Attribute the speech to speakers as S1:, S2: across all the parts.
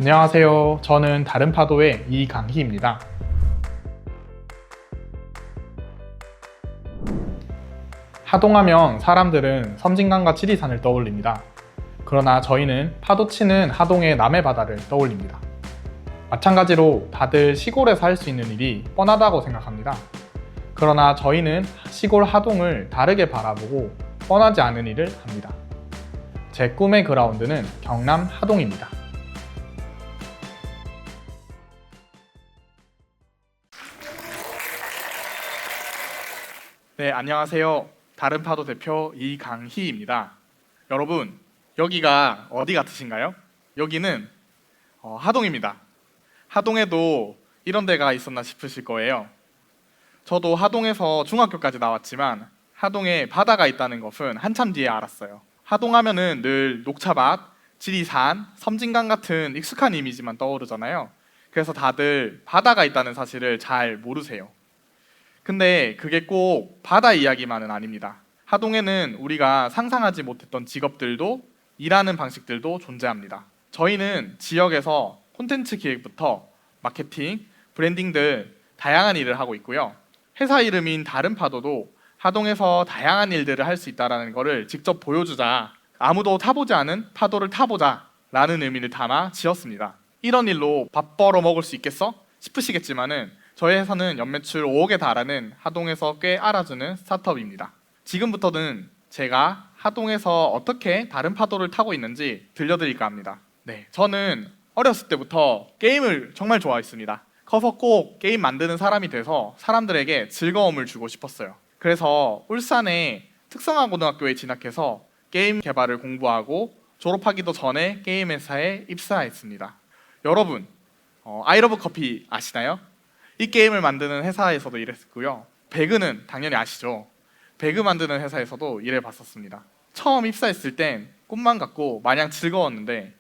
S1: 안녕하세요. 저는 다른 파도의 이강희입니다. 하동하면 사람들은 섬진강과 지리산을 떠올립니다. 그러나 저희는 파도 치는 하동의 남해바다를 떠올립니다. 마찬가지로 다들 시골에서 할 수 있는 일이 뻔하다고 생각합니다. 그러나 저희는 시골 하동을 다르게 바라보고 뻔하지 않은 일을 합니다. 제 꿈의 그라운드는 경남 하동입니다. 네, 안녕하세요. 다른 파도 대표 이강희입니다. 여러분, 여기가 어디 같으신가요? 여기는 하동입니다. 하동에도 이런 데가 있었나 싶으실 거예요. 저도 하동에서 중학교까지 나왔지만 하동에 바다가 있다는 것은 한참 뒤에 알았어요. 하동하면은 늘 녹차밭, 지리산, 섬진강 같은 익숙한 이미지만 떠오르잖아요. 그래서 다들 바다가 있다는 사실을 잘 모르세요. 근데 그게 꼭 바다 이야기만은 아닙니다. 하동에는 우리가 상상하지 못했던 직업들도 일하는 방식들도 존재합니다. 저희는 지역에서 콘텐츠 기획부터 마케팅, 브랜딩 등 다양한 일을 하고 있고요. 회사 이름인 다른 파도도 하동에서 다양한 일들을 할 수 있다는 것을 직접 보여주자, 아무도 타보지 않은 파도를 타보자 라는 의미를 담아 지었습니다. 이런 일로 밥 벌어 먹을 수 있겠어? 싶으시겠지만은 저희 회사는 연매출 5억에 달하는 하동에서 꽤 알아주는 스타트업입니다. 지금부터는 제가 하동에서 어떻게 다른 파도를 타고 있는지 들려드릴까 합니다. 네, 저는 어렸을 때부터 게임을 정말 좋아했습니다. 커서 꼭 게임 만드는 사람이 돼서 사람들에게 즐거움을 주고 싶었어요. 그래서 울산의 특성화고등학교에 진학해서 게임 개발을 공부하고 졸업하기도 전에 게임 회사에 입사했습니다. 여러분, 아이러브 커피 아시나요? 이 게임을 만드는 회사에서도 일했고요. 배그는 당연히 아시죠? 배그 만드는 회사에서도 일해봤었습니다. 처음 입사했을 땐 꿈만 같고 마냥 즐거웠는데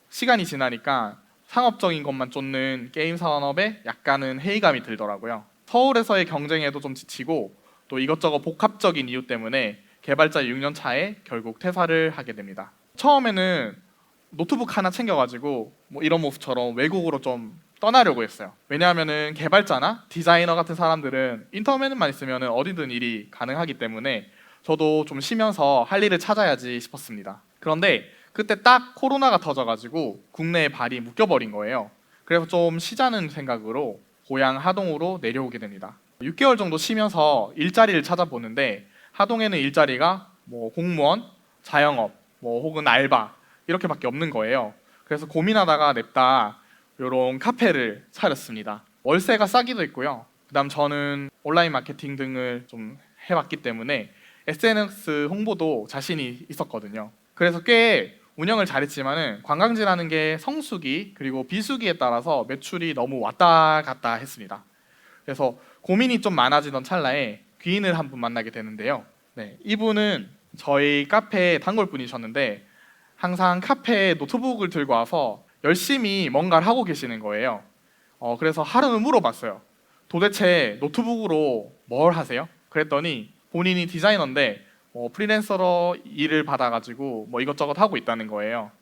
S1: 시간이 지나니까 상업적인 것만 쫓는 게임 산업에 약간은 회의감이 들더라고요. 서울에서의 경쟁에도 좀 지치고 또 이것저것 복합적인 이유 때문에 개발자 6년 차에 결국 퇴사를 하게 됩니다. 처음에는 노트북 하나 챙겨가지고 이런 모습처럼 외국으로 좀 떠나려고 했어요. 왜냐하면 개발자나 디자이너 같은 사람들은 인터넷만 있으면 어디든 일이 가능하기 때문에 저도 좀 쉬면서 할 일을 찾아야지 싶었습니다. 그런데 그때 딱 코로나가 터져가지고 국내에 발이 묶여버린 거예요. 그래서 좀 쉬자는 생각으로 고향 하동으로 내려오게 됩니다. 6개월 정도 쉬면서 일자리를 찾아보는데 하동에는 일자리가 공무원, 자영업, 혹은 알바 이렇게밖에 없는 거예요. 그래서 고민하다가 냅다 이런 카페를 차렸습니다. 월세가 싸기도 있고요. 그다음 저는 온라인 마케팅 등을 좀 해봤기 때문에 SNS 홍보도 자신이 있었거든요. 그래서 꽤 운영을 잘했지만은 관광지라는 게 성수기 그리고 비수기에 따라서 매출이 너무 왔다 갔다 했습니다. 그래서 고민이 좀 많아지던 찰나에 귀인을 한 분 만나게 되는데요. 네, 이분은 저희 카페 단골분이셨는데 항상 카페에 노트북을 들고 와서 열심히 뭔가를 하고 계시는 거예요. 그래서 하루는 물어봤어요. 도대체 노트북으로 뭘 하세요? 그랬더니 본인이 디자이너인데 프리랜서로 일을 받아가지고 이것저것 하고 있다는 거예요.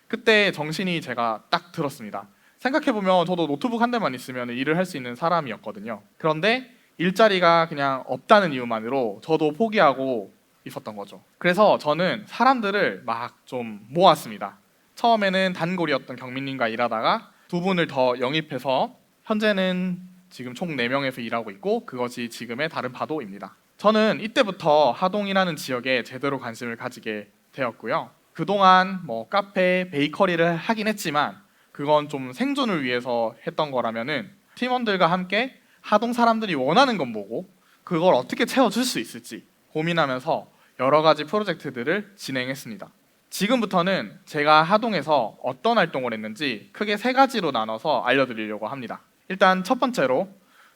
S1: 그때 정신이 제가 딱 들었습니다. 생각해보면 저도 노트북 한 대만 있으면 일을 할 수 있는 사람이었거든요. 그런데 일자리가 그냥 없다는 이유만으로 저도 포기하고 있었던 거죠. 그래서 저는 사람들을 막 좀 모았습니다. 처음에는 단골이었던 경민님과 일하다가 두 분을 더 영입해서 현재는 지금 총 4명에서 일하고 있고 그것이 지금의 다른 파도입니다. 저는 이때부터 하동이라는 지역에 제대로 관심을 가지게 되었고요. 그동안 카페, 베이커리를 하긴 했지만 그건 좀 생존을 위해서 했던 거라면은 팀원들과 함께 하동 사람들이 원하는 건 뭐고 그걸 어떻게 채워줄 수 있을지 고민하면서 여러 가지 프로젝트들을 진행했습니다. 지금부터는 제가 하동에서 어떤 활동을 했는지 크게 3가지로 나눠서 알려드리려고 합니다. 일단 첫 번째로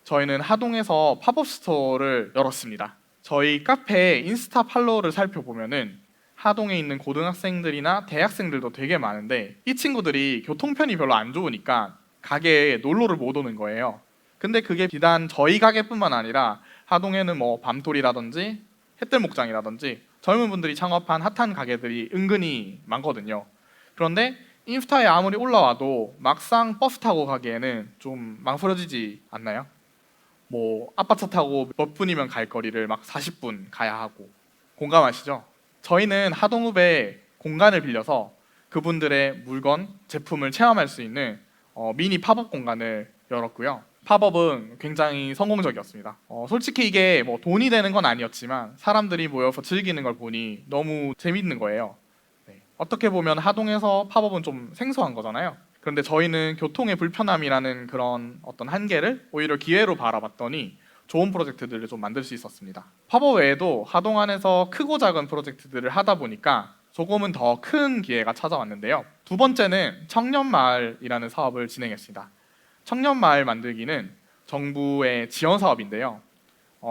S1: 저희는 하동에서 팝업 스토어를 열었습니다. 저희 카페 인스타 팔로우를 살펴보면은 하동에 있는 고등학생들이나 대학생들도 되게 많은데 이 친구들이 교통편이 별로 안 좋으니까 가게에 놀러를 못 오는 거예요. 근데 그게 비단 저희 가게뿐만 아니라 하동에는 밤토리라든지 햇들목장이라든지 젊은 분들이 창업한 핫한 가게들이 은근히 많거든요. 그런데 인스타에 아무리 올라와도 막상 버스 타고 가기에는 좀 망설여지지 않나요? 뭐 아파트 타고 몇 분이면 갈 거리를 막 40분 가야 하고. 공감하시죠? 저희는 하동읍에 공간을 빌려서 그분들의 물건, 제품을 체험할 수 있는 미니 팝업 공간을 열었고요. 팝업은 굉장히 성공적이었습니다. 솔직히 이게 뭐 돈이 되는 건 아니었지만 사람들이 모여서 즐기는 걸 보니 너무 재밌는 거예요. 네. 어떻게 보면 하동에서 팝업은 좀 생소한 거잖아요. 그런데 저희는 교통의 불편함이라는 그런 어떤 한계를 오히려 기회로 바라봤더니 좋은 프로젝트들을 좀 만들 수 있었습니다. 팝업 외에도 하동 안에서 크고 작은 프로젝트들을 하다 보니까 조금은 더 큰 기회가 찾아왔는데요. 두 번째는 청년마을이라는 사업을 진행했습니다. 청년마을 만들기는 정부의 지원 사업인데요.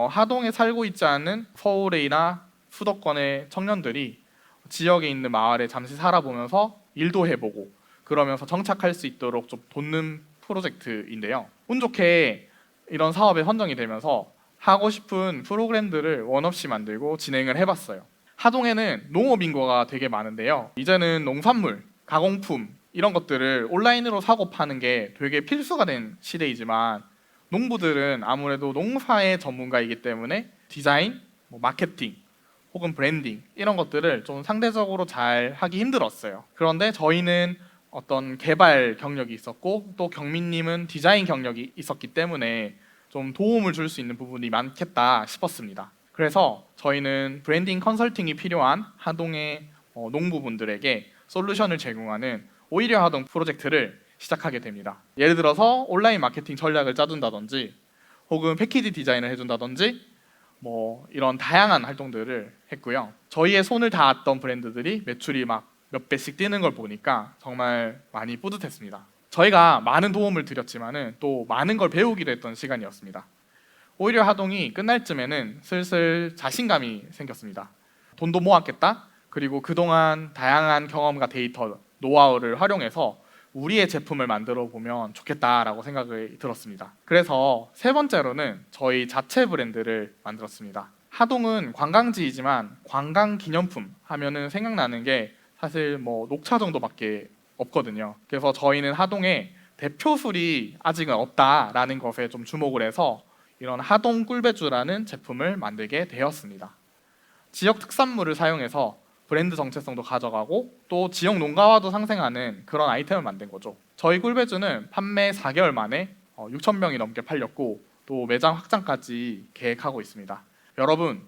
S1: 하동에 살고 있지 않은 서울이나 수도권의 청년들이 지역에 있는 마을에 잠시 살아보면서 일도 해보고 그러면서 정착할 수 있도록 좀 돕는 프로젝트인데요. 운 좋게 이런 사업에 선정이 되면서 하고 싶은 프로그램들을 원 없이 만들고 진행을 해봤어요. 하동에는 농업 인구가 되게 많은데요. 이제는 농산물, 가공품 이런 것들을 온라인으로 사고 파는 게 되게 필수가 된 시대이지만 농부들은 아무래도 농사의 전문가이기 때문에 디자인, 마케팅 혹은 브랜딩 이런 것들을 좀 상대적으로 잘 하기 힘들었어요. 그런데 저희는 어떤 개발 경력이 있었고 또 경민님은 디자인 경력이 있었기 때문에 좀 도움을 줄 수 있는 부분이 많겠다 싶었습니다. 그래서 저희는 브랜딩 컨설팅이 필요한 하동의 농부분들에게 솔루션을 제공하는 오히려 하동 프로젝트를 시작하게 됩니다. 예를 들어서 온라인 마케팅 전략을 짜준다든지 혹은 패키지 디자인을 해준다든지 뭐 이런 다양한 활동들을 했고요. 저희의 손을 닿았던 브랜드들이 매출이 막 몇 배씩 뛰는 걸 보니까 정말 많이 뿌듯했습니다. 저희가 많은 도움을 드렸지만은 또 많은 걸 배우기도 했던 시간이었습니다. 오히려 하동이 끝날 쯤에는 슬슬 자신감이 생겼습니다. 돈도 모았겠다. 그리고 그동안 다양한 경험과 데이터, 노하우를 활용해서 우리의 제품을 만들어 보면 좋겠다라고 생각이 들었습니다. 그래서 세 번째로는 저희 자체 브랜드를 만들었습니다. 하동은 관광지이지만 관광 기념품 하면은 생각나는 게 사실 뭐 녹차 정도밖에 없거든요. 그래서 저희는 하동에 대표술이 아직은 없다라는 것에 좀 주목을 해서 이런 하동 꿀배주라는 제품을 만들게 되었습니다. 지역 특산물을 사용해서 브랜드 정체성도 가져가고 또 지역 농가와도 상생하는 그런 아이템을 만든 거죠. 저희 꿀배주는 판매 4개월 만에 6,000명이 넘게 팔렸고 또 매장 확장까지 계획하고 있습니다. 여러분,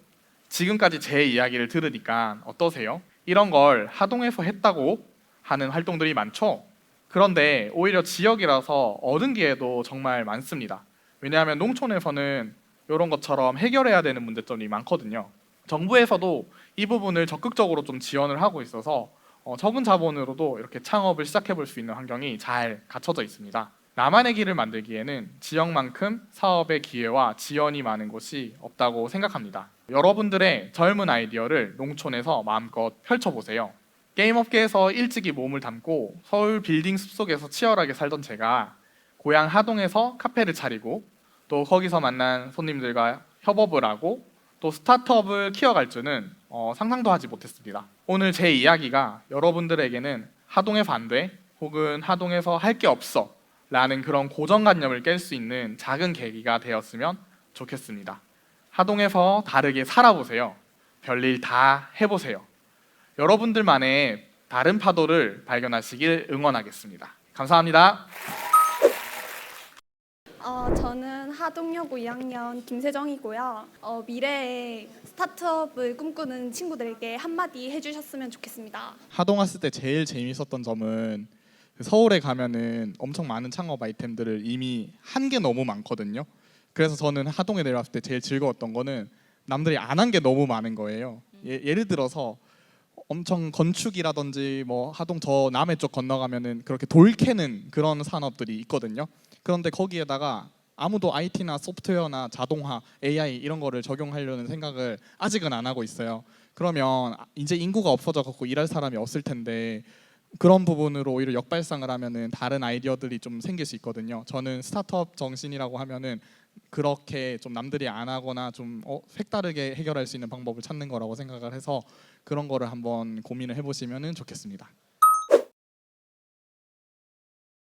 S1: 지금까지 제 이야기를 들으니까 어떠세요? 이런 걸 하동에서 했다고 하는 활동들이 많죠? 그런데 오히려 지역이라서 얻은 기회도 정말 많습니다. 왜냐하면 농촌에서는 이런 것처럼 해결해야 되는 문제점이 많거든요. 정부에서도 이 부분을 적극적으로 좀 지원을 하고 있어서 적은 자본으로도 이렇게 창업을 시작해 볼 수 있는 환경이 잘 갖춰져 있습니다. 나만의 길을 만들기에는 지역만큼 사업의 기회와 지원이 많은 곳이 없다고 생각합니다. 여러분들의 젊은 아이디어를 농촌에서 마음껏 펼쳐보세요. 게임업계에서 일찍이 몸을 담고 서울 빌딩 숲속에서 치열하게 살던 제가 고향 하동에서 카페를 차리고 또 거기서 만난 손님들과 협업을 하고 또 스타트업을 키워갈 줄은 상상도 하지 못했습니다. 오늘 제 이야기가 여러분들에게는 하동에서 안 돼 혹은 하동에서 할 게 없어 라는 그런 고정관념을 깰 수 있는 작은 계기가 되었으면 좋겠습니다. 하동에서 다르게 살아보세요. 별일 다 해보세요. 여러분들만의 다른 파도를 발견하시길 응원하겠습니다. 감사합니다.
S2: 저는 하동여고 2학년 김세정이고요. 미래에 스타트업을 꿈꾸는 친구들에게 한마디 해주셨으면 좋겠습니다.
S1: 하동 왔을 때 제일 재밌었던 점은 서울에 가면은 엄청 많은 창업 아이템들을 이미 한 게 너무 많거든요. 그래서 저는 하동에 내려왔을 때 제일 즐거웠던 거는 남들이 안 한 게 너무 많은 거예요. 예를 들어서 엄청 건축이라든지 뭐 하동 저 남해 쪽 건너가면은 그렇게 돌 캐는 그런 산업들이 있거든요. 그런데 거기에다가 아무도 IT나 소프트웨어나 자동화, AI 이런 거를 적용하려는 생각을 아직은 안 하고 있어요. 그러면 이제 인구가 없어져 갖고 일할 사람이 없을 텐데 그런 부분으로 오히려 역발상을 하면은 다른 아이디어들이 좀 생길 수 있거든요. 저는 스타트업 정신이라고 하면은 그렇게 좀 남들이 안 하거나 좀 색다르게 해결할 수 있는 방법을 찾는 거라고 생각을 해서 그런 거를 한번 고민을 해보시면 좋겠습니다.